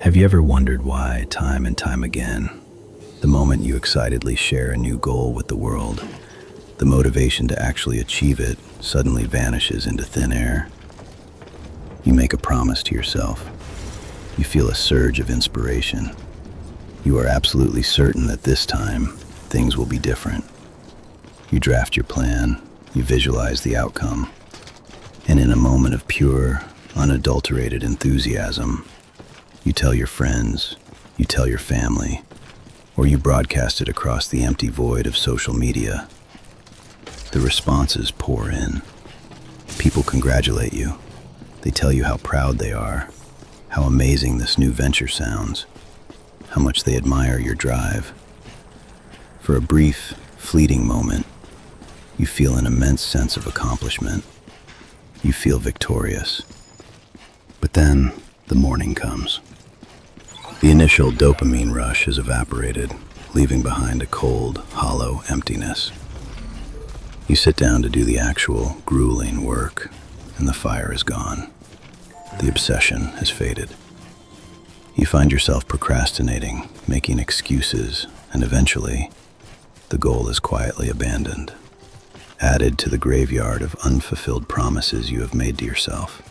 Have you ever wondered why, time and time again, the moment you excitedly share a new goal with the world, the motivation to actually achieve it suddenly vanishes into thin air? You make a promise to yourself. You feel a surge of inspiration. You are absolutely certain that this time, things will be different. You draft your plan, you visualize the outcome, and in a moment of pure, unadulterated enthusiasm, you tell your friends, you tell your family, or you broadcast it across the empty void of social media. The responses pour in. People congratulate you. They tell you how proud they are, how amazing this new venture sounds, how much they admire your drive. For a brief, fleeting moment, you feel an immense sense of accomplishment. You feel victorious. But then, the morning comes. The initial dopamine rush is evaporated, leaving behind a cold, hollow emptiness. You sit down to do the actual, grueling work, and the fire is gone. The obsession has faded. You find yourself procrastinating, making excuses, and eventually, the goal is quietly abandoned, added to the graveyard of unfulfilled promises you have made to yourself.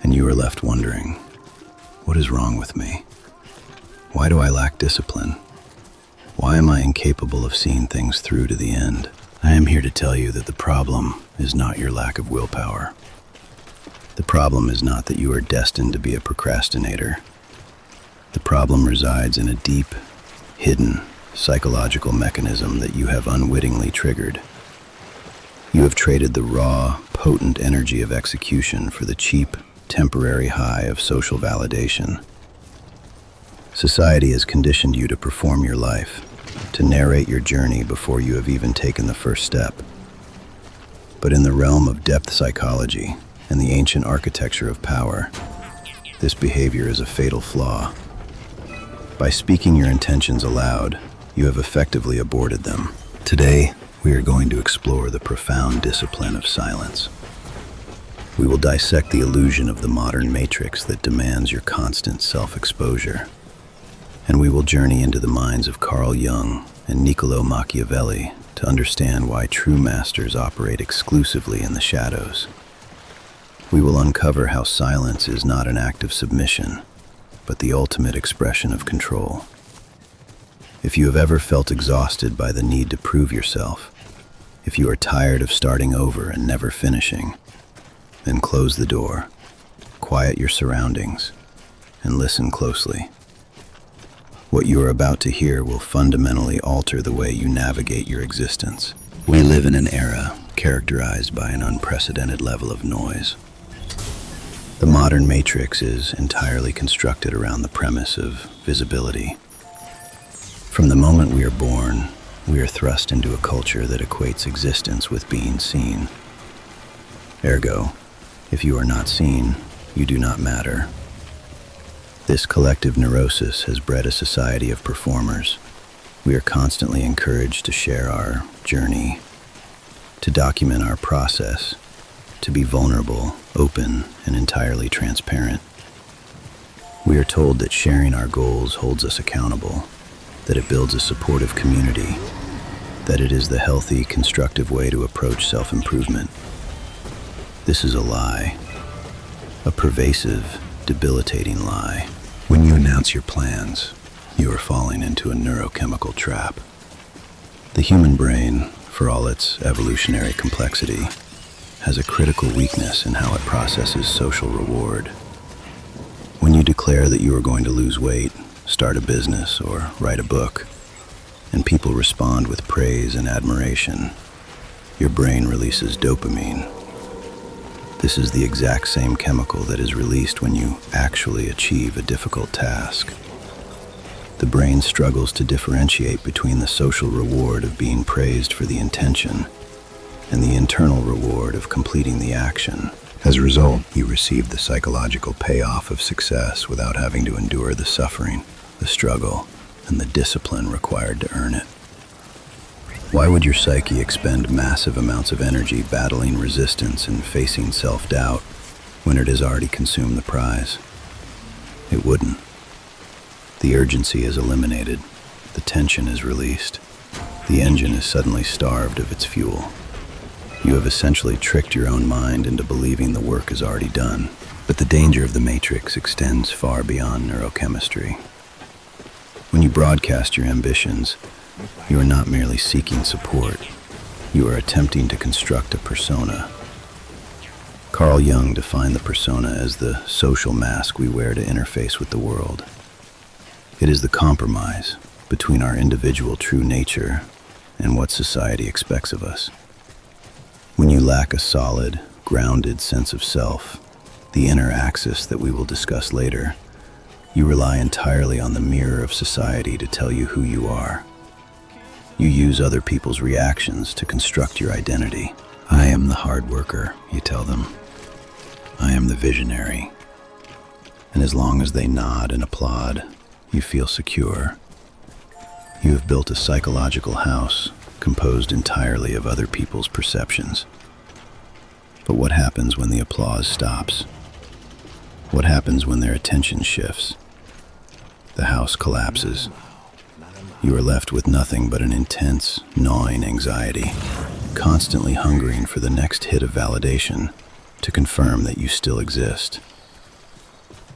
And you are left wondering, what is wrong with me? Why do I lack discipline? Why am I incapable of seeing things through to the end? I am here to tell you that the problem is not your lack of willpower. The problem is not that you are destined to be a procrastinator. The problem resides in a deep, hidden, psychological mechanism that you have unwittingly triggered. You have traded the raw, potent energy of execution for the cheap, temporary high of social validation. Society has conditioned you to perform your life, to narrate your journey before you have even taken the first step. But in the realm of depth psychology and the ancient architecture of power, this behavior is a fatal flaw. By speaking your intentions aloud, you have effectively aborted them. Today, we are going to explore the profound discipline of silence. We will dissect the illusion of the modern matrix that demands your constant self-exposure. And we will journey into the minds of Carl Jung and Niccolò Machiavelli to understand why true masters operate exclusively in the shadows. We will uncover how silence is not an act of submission, but the ultimate expression of control. If you have ever felt exhausted by the need to prove yourself, if you are tired of starting over and never finishing, then close the door, quiet your surroundings, and listen closely. What you are about to hear will fundamentally alter the way you navigate your existence. We live in an era characterized by an unprecedented level of noise. The modern matrix is entirely constructed around the premise of visibility. From the moment we are born, we are thrust into a culture that equates existence with being seen. Ergo, if you are not seen, you do not matter. This collective neurosis has bred a society of performers. We are constantly encouraged to share our journey, to document our process, to be vulnerable, open, and entirely transparent. We are told that sharing our goals holds us accountable, that it builds a supportive community, that it is the healthy, constructive way to approach self-improvement. This is a lie, a pervasive, debilitating lie. When you announce your plans, you are falling into a neurochemical trap. The human brain, for all its evolutionary complexity, has a critical weakness in how it processes social reward. When you declare that you are going to lose weight, start a business, or write a book, and people respond with praise and admiration, your brain releases dopamine. This is the exact same chemical that is released when you actually achieve a difficult task. The brain struggles to differentiate between the social reward of being praised for the intention and the internal reward of completing the action. As a result, you receive the psychological payoff of success without having to endure the suffering, the struggle, and the discipline required to earn it. Why would your psyche expend massive amounts of energy battling resistance and facing self-doubt when it has already consumed the prize? It wouldn't. The urgency is eliminated. The tension is released. The engine is suddenly starved of its fuel. You have essentially tricked your own mind into believing the work is already done. But the danger of the matrix extends far beyond neurochemistry. When you broadcast your ambitions, you are not merely seeking support. You are attempting to construct a persona. Carl Jung defined the persona as the social mask we wear to interface with the world. It is the compromise between our individual true nature and what society expects of us. When you lack a solid, grounded sense of self, the inner axis that we will discuss later, you rely entirely on the mirror of society to tell you who you are. You use other people's reactions to construct your identity. I am the hard worker, you tell them. I am the visionary. And as long as they nod and applaud, you feel secure. You have built a psychological house composed entirely of other people's perceptions. But what happens when the applause stops? What happens when their attention shifts? The house collapses. You are left with nothing but an intense, gnawing anxiety, constantly hungering for the next hit of validation to confirm that you still exist.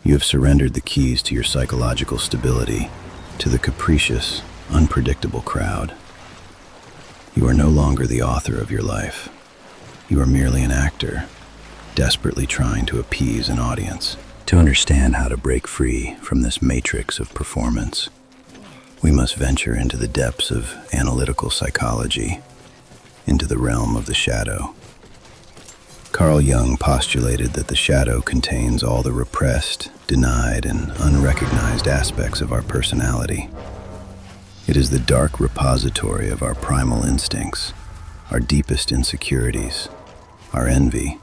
You have surrendered the keys to your psychological stability to the capricious, unpredictable crowd. You are no longer the author of your life. You are merely an actor, desperately trying to appease an audience. To understand how to break free from this matrix of performance, we must venture into the depths of analytical psychology, into the realm of the shadow. Carl Jung postulated that the shadow contains all the repressed, denied, and unrecognized aspects of our personality. It is the dark repository of our primal instincts, our deepest insecurities, our envy,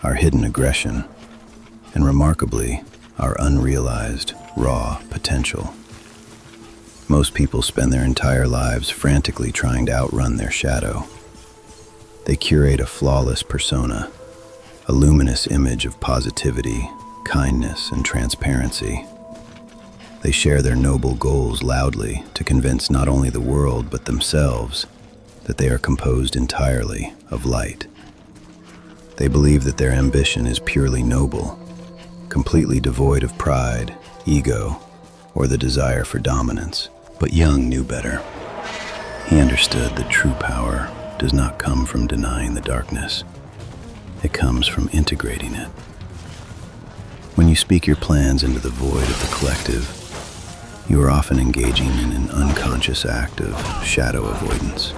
our hidden aggression, and remarkably, our unrealized, raw potential. Most people spend their entire lives frantically trying to outrun their shadow. They curate a flawless persona, a luminous image of positivity, kindness, and transparency. They share their noble goals loudly to convince not only the world but themselves that they are composed entirely of light. They believe that their ambition is purely noble, completely devoid of pride, ego, or the desire for dominance. But Jung knew better. He understood that true power does not come from denying the darkness. It comes from integrating it. When you speak your plans into the void of the collective, you are often engaging in an unconscious act of shadow avoidance.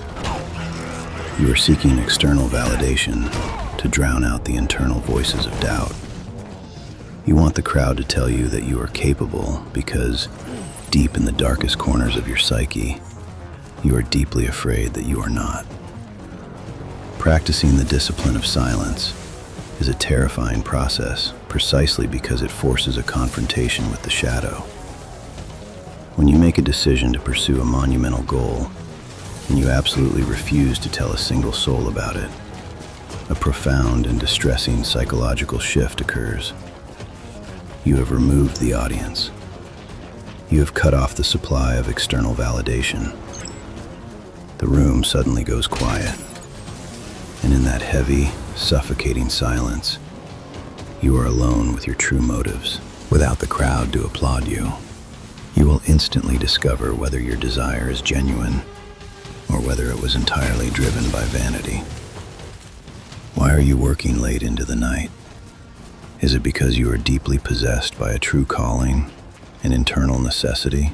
You are seeking external validation to drown out the internal voices of doubt. You want the crowd to tell you that you are capable because, deep in the darkest corners of your psyche, you are deeply afraid that you are not. Practicing the discipline of silence is a terrifying process precisely because it forces a confrontation with the shadow. When you make a decision to pursue a monumental goal, and you absolutely refuse to tell a single soul about it, a profound and distressing psychological shift occurs. You have removed the audience. You have cut off the supply of external validation. The room suddenly goes quiet, and in that heavy, suffocating silence, you are alone with your true motives. Without the crowd to applaud you, you will instantly discover whether your desire is genuine or whether it was entirely driven by vanity. Why are you working late into the night? Is it because you are deeply possessed by a true calling, an internal necessity?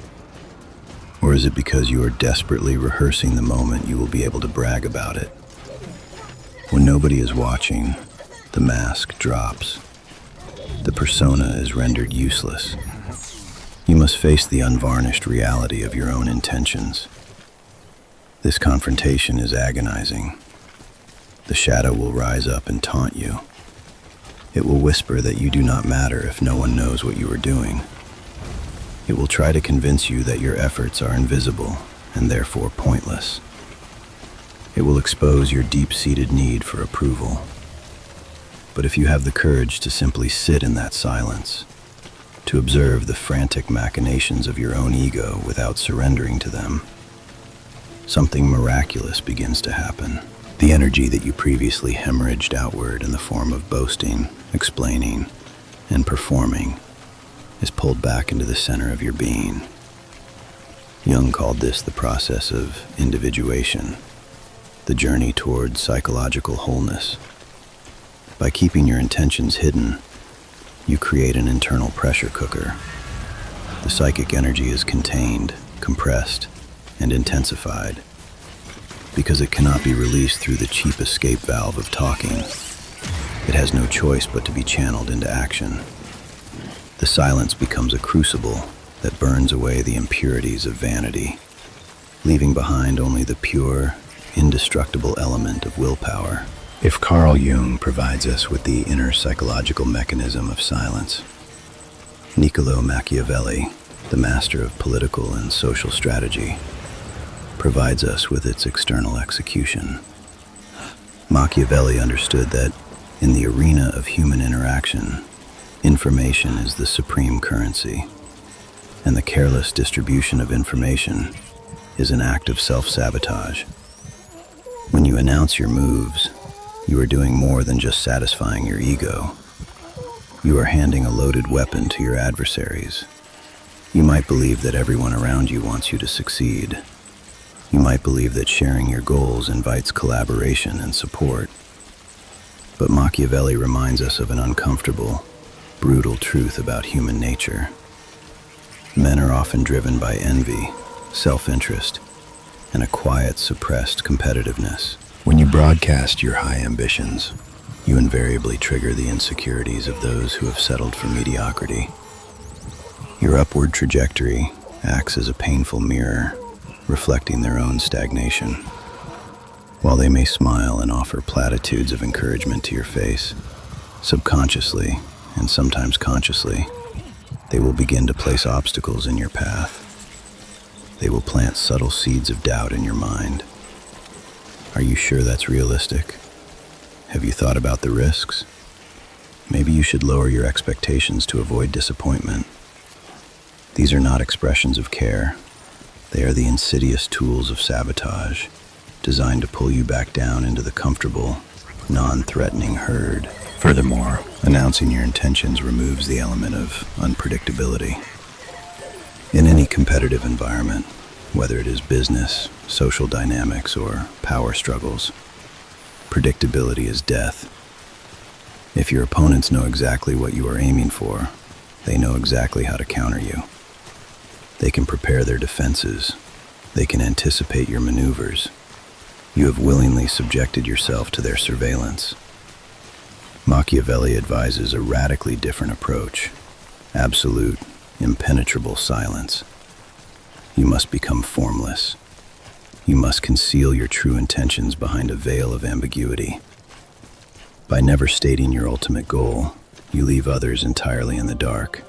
Or is it because you are desperately rehearsing the moment you will be able to brag about it? When nobody is watching, the mask drops. The persona is rendered useless. You must face the unvarnished reality of your own intentions. This confrontation is agonizing. The shadow will rise up and taunt you. It will whisper that you do not matter if no one knows what you are doing. It will try to convince you that your efforts are invisible and therefore pointless. It will expose your deep-seated need for approval. But if you have the courage to simply sit in that silence, to observe the frantic machinations of your own ego without surrendering to them, something miraculous begins to happen. The energy that you previously hemorrhaged outward in the form of boasting, explaining, and performing is pulled back into the center of your being. Jung called this the process of individuation, the journey toward psychological wholeness. By keeping your intentions hidden, you create an internal pressure cooker. The psychic energy is contained, compressed, and intensified because it cannot be released through the cheap escape valve of talking. It has no choice but to be channeled into action. The silence becomes a crucible that burns away the impurities of vanity, leaving behind only the pure, indestructible element of willpower. If Carl Jung provides us with the inner psychological mechanism of silence, Niccolò Machiavelli, the master of political and social strategy, provides us with its external execution. Machiavelli understood that in the arena of human interaction, information is the supreme currency, and the careless distribution of information is an act of self-sabotage. When you announce your moves, you are doing more than just satisfying your ego. You are handing a loaded weapon to your adversaries. You might believe that everyone around you wants you to succeed. You might believe that sharing your goals invites collaboration and support. But Machiavelli reminds us of an uncomfortable, brutal truth about human nature. Men are often driven by envy, self-interest, and a quiet, suppressed competitiveness. When you broadcast your high ambitions, you invariably trigger the insecurities of those who have settled for mediocrity. Your upward trajectory acts as a painful mirror, reflecting their own stagnation. While they may smile and offer platitudes of encouragement to your face, subconsciously, and sometimes consciously, they will begin to place obstacles in your path. They will plant subtle seeds of doubt in your mind. Are you sure that's realistic? Have you thought about the risks? Maybe you should lower your expectations to avoid disappointment. These are not expressions of care. They are the insidious tools of sabotage, designed to pull you back down into the comfortable, non-threatening herd. Furthermore, announcing your intentions removes the element of unpredictability. In any competitive environment, whether it is business, social dynamics, or power struggles, predictability is death. If your opponents know exactly what you are aiming for, they know exactly how to counter you. They can prepare their defenses. They can anticipate your maneuvers. You have willingly subjected yourself to their surveillance. Machiavelli advises a radically different approach: absolute, impenetrable silence. You must become formless. You must conceal your true intentions behind a veil of ambiguity. By never stating your ultimate goal, you leave others entirely in the dark.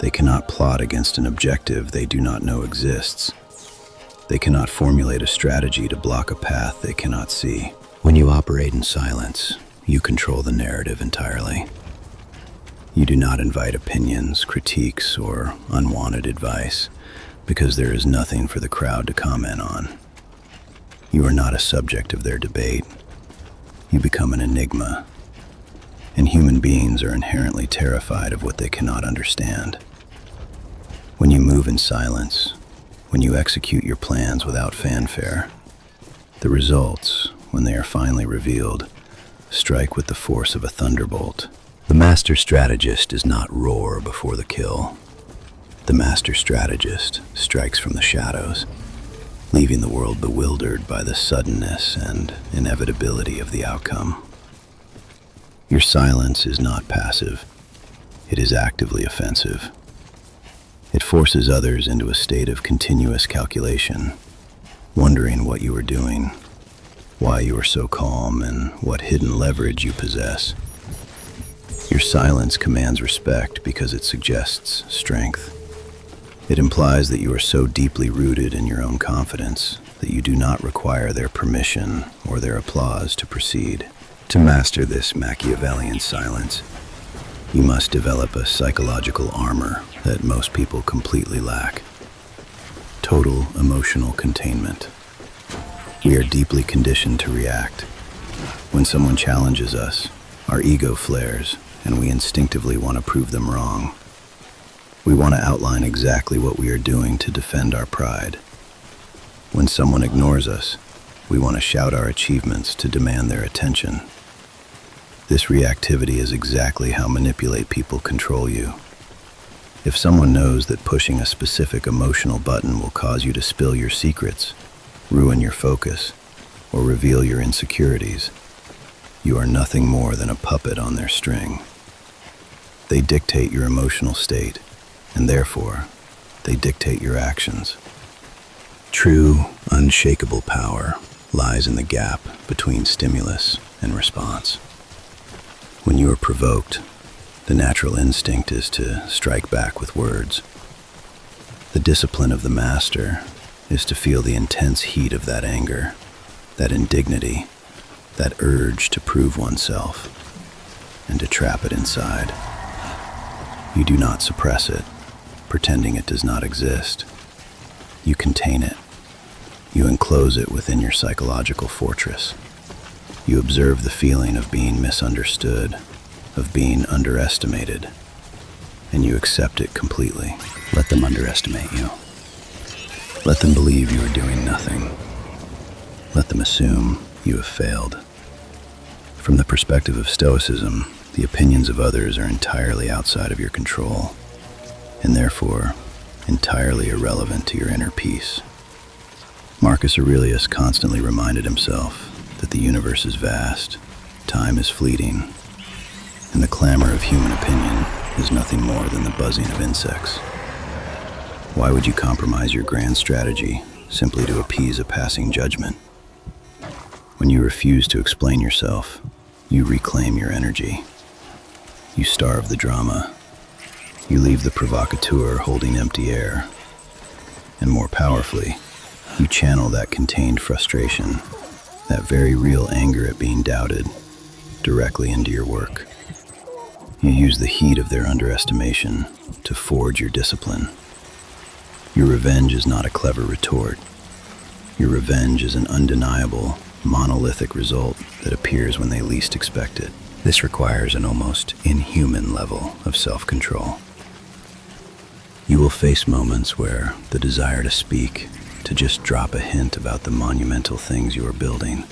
They cannot plot against an objective they do not know exists. They cannot formulate a strategy to block a path they cannot see. When you operate in silence, you control the narrative entirely. You do not invite opinions, critiques, or unwanted advice, because there is nothing for the crowd to comment on. You are not a subject of their debate. You become an enigma. And human beings are inherently terrified of what they cannot understand. When you move in silence, when you execute your plans without fanfare, the results, when they are finally revealed, strike with the force of a thunderbolt. The master strategist does not roar before the kill. The master strategist strikes from the shadows, leaving the world bewildered by the suddenness and inevitability of the outcome. Your silence is not passive. It is actively offensive. It forces others into a state of continuous calculation, wondering what you are doing, why you are so calm, and what hidden leverage you possess. Your silence commands respect because it suggests strength. It implies that you are so deeply rooted in your own confidence that you do not require their permission or their applause to proceed. To master this Machiavellian silence, You must develop a psychological armor that most people completely lack. Total emotional containment. We are deeply conditioned to react. When someone challenges us, our ego flares, and we instinctively want to prove them wrong. We want to outline exactly what we are doing to defend our pride. When someone ignores us, we want to shout our achievements to demand their attention. This reactivity is exactly how manipulate people control you. If someone knows that pushing a specific emotional button will cause you to spill your secrets, ruin your focus, or reveal your insecurities, you are nothing more than a puppet on their string. They dictate your emotional state, and therefore, they dictate your actions. True, unshakable power lies in the gap between stimulus and response. When you are provoked, the natural instinct is to strike back with words. The discipline of the master is to feel the intense heat of that anger, that indignity, that urge to prove oneself, and to trap it inside. You do not suppress it, pretending it does not exist. You contain it. You enclose it within your psychological fortress. You observe the feeling of being misunderstood, of being underestimated, and you accept it completely. Let them underestimate you. Let them believe you are doing nothing. Let them assume you have failed. From the perspective of Stoicism, the opinions of others are entirely outside of your control, and therefore entirely irrelevant to your inner peace. Marcus Aurelius constantly reminded himself that the universe is vast, time is fleeting, and the clamor of human opinion is nothing more than the buzzing of insects. Why would you compromise your grand strategy simply to appease a passing judgment? When you refuse to explain yourself, you reclaim your energy. You starve the drama. You leave the provocateur holding empty air. And more powerfully, you channel that contained frustration, that very real anger at being doubted, directly into your work. You use the heat of their underestimation to forge your discipline. Your revenge is not a clever retort. Your revenge is an undeniable, monolithic result that appears when they least expect it. This requires an almost inhuman level of self-control. You will face moments where the desire to speak, to just drop a hint about the monumental things you are building,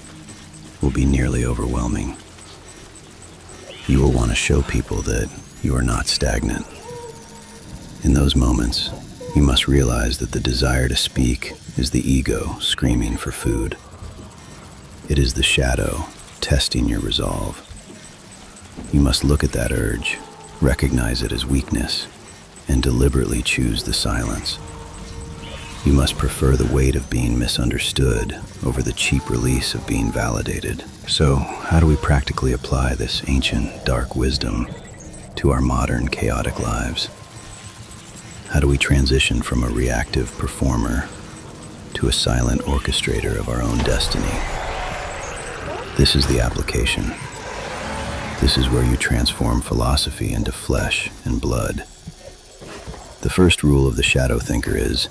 will be nearly overwhelming. You will want to show people that you are not stagnant. In those moments, you must realize that the desire to speak is the ego screaming for food. It is the shadow testing your resolve. You must look at that urge, recognize it as weakness, and deliberately choose the silence. You must prefer the weight of being misunderstood over the cheap release of being validated. So, how do we practically apply this ancient, dark wisdom to our modern, chaotic lives? How do we transition from a reactive performer to a silent orchestrator of our own destiny? This is the application. This is where you transform philosophy into flesh and blood. The first rule of the shadow thinker is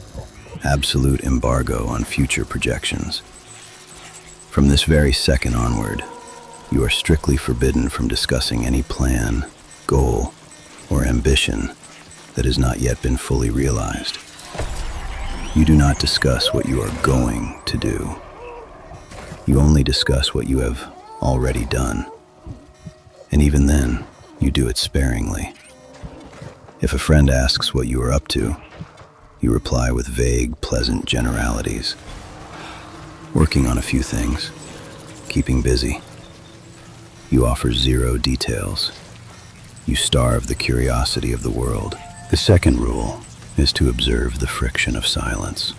absolute embargo on future projections. From this very second onward, you are strictly forbidden from discussing any plan, goal, or ambition that has not yet been fully realized. You do not discuss what you are going to do. You only discuss what you have already done. And even then, you do it sparingly. If a friend asks what you are up to, you reply with vague, pleasant generalities. Working on a few things, keeping busy. You offer zero details. You starve the curiosity of the world. The second rule is to observe the friction of silence.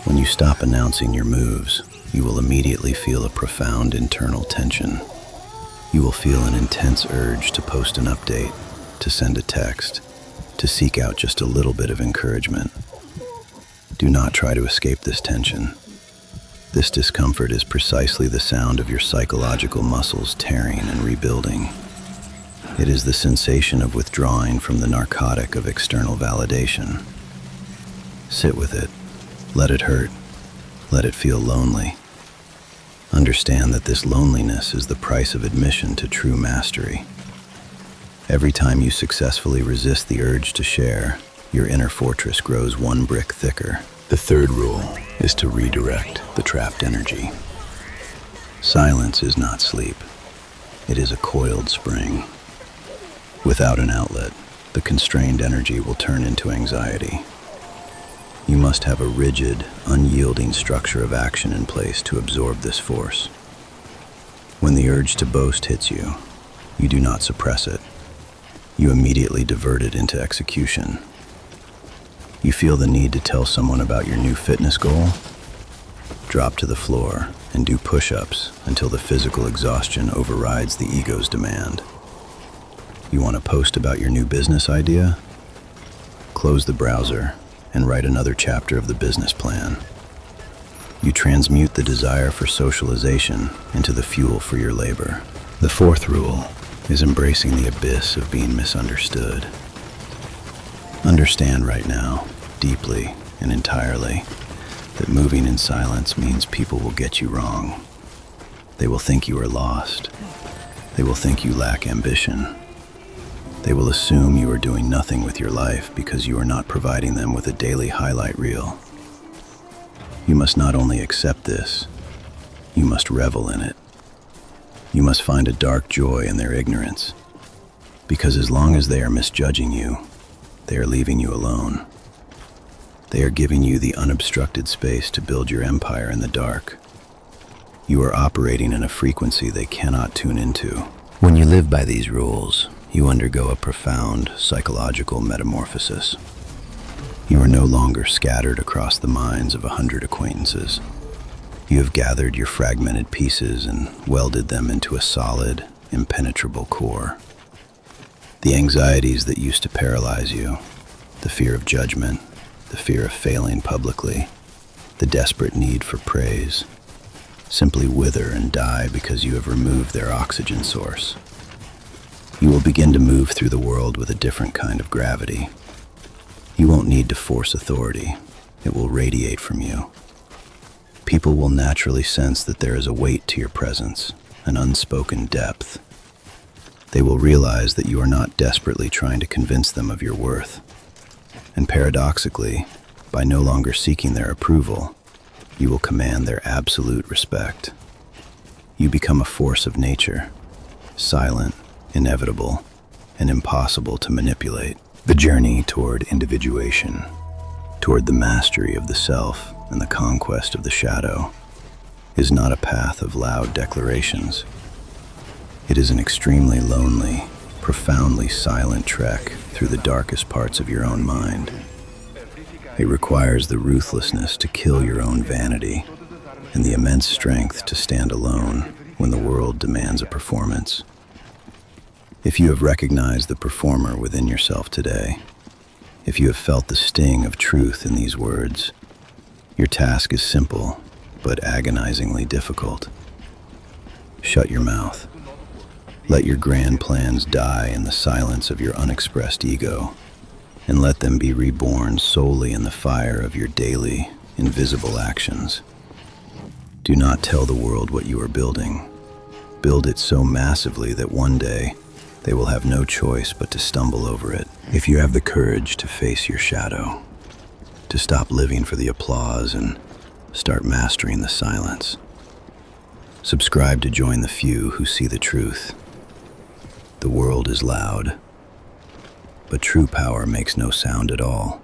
When you stop announcing your moves, you will immediately feel a profound internal tension. You will feel an intense urge to post an update, to send a text, to seek out just a little bit of encouragement. Do not try to escape this tension. This discomfort is precisely the sound of your psychological muscles tearing and rebuilding. It is the sensation of withdrawing from the narcotic of external validation. Sit with it. Let it hurt. Let it feel lonely. Understand that this loneliness is the price of admission to true mastery. Every time you successfully resist the urge to share, your inner fortress grows one brick thicker. The third rule is to redirect the trapped energy. Silence is not sleep. It is a coiled spring. Without an outlet, the constrained energy will turn into anxiety. You must have a rigid, unyielding structure of action in place to absorb this force. When the urge to boast hits you, you do not suppress it. You immediately divert it into execution. You feel the need to tell someone about your new fitness goal? Drop to the floor and do push-ups until the physical exhaustion overrides the ego's demand. You want to post about your new business idea? Close the browser and write another chapter of the business plan. You transmute the desire for socialization into the fuel for your labor. The fourth rule is embracing the abyss of being misunderstood. Understand right now, deeply and entirely, that moving in silence means people will get you wrong. They will think you are lost. They will think you lack ambition. They will assume you are doing nothing with your life because you are not providing them with a daily highlight reel. You must not only accept this, you must revel in it. You must find a dark joy in their ignorance, because as long as they are misjudging you, they are leaving you alone. They are giving you the unobstructed space to build your empire in the dark. You are operating in a frequency they cannot tune into. When you live by these rules, you undergo a profound psychological metamorphosis. You are no longer scattered across the minds of 100 acquaintances. You have gathered your fragmented pieces and welded them into a solid, impenetrable core. The anxieties that used to paralyze you, the fear of judgment, the fear of failing publicly, the desperate need for praise, simply wither and die because you have removed their oxygen source. You will begin to move through the world with a different kind of gravity. You won't need to force authority. It will radiate from you. People will naturally sense that there is a weight to your presence, an unspoken depth. They will realize that you are not desperately trying to convince them of your worth. And paradoxically, by no longer seeking their approval, you will command their absolute respect. You become a force of nature, silent, inevitable, and impossible to manipulate. The journey toward individuation, toward the mastery of the self and the conquest of the shadow, is not a path of loud declarations. It is an extremely lonely, profoundly silent trek through the darkest parts of your own mind. It requires the ruthlessness to kill your own vanity and the immense strength to stand alone when the world demands a performance. If you have recognized the performer within yourself today, if you have felt the sting of truth in these words, your task is simple but agonizingly difficult. Shut your mouth. Let your grand plans die in the silence of your unexpressed ego, and let them be reborn solely in the fire of your daily, invisible actions. Do not tell the world what you are building. Build it so massively that one day they will have no choice but to stumble over it. If you have the courage to face your shadow, to stop living for the applause and start mastering the silence, subscribe to join the few who see the truth. The world is loud, but true power makes no sound at all.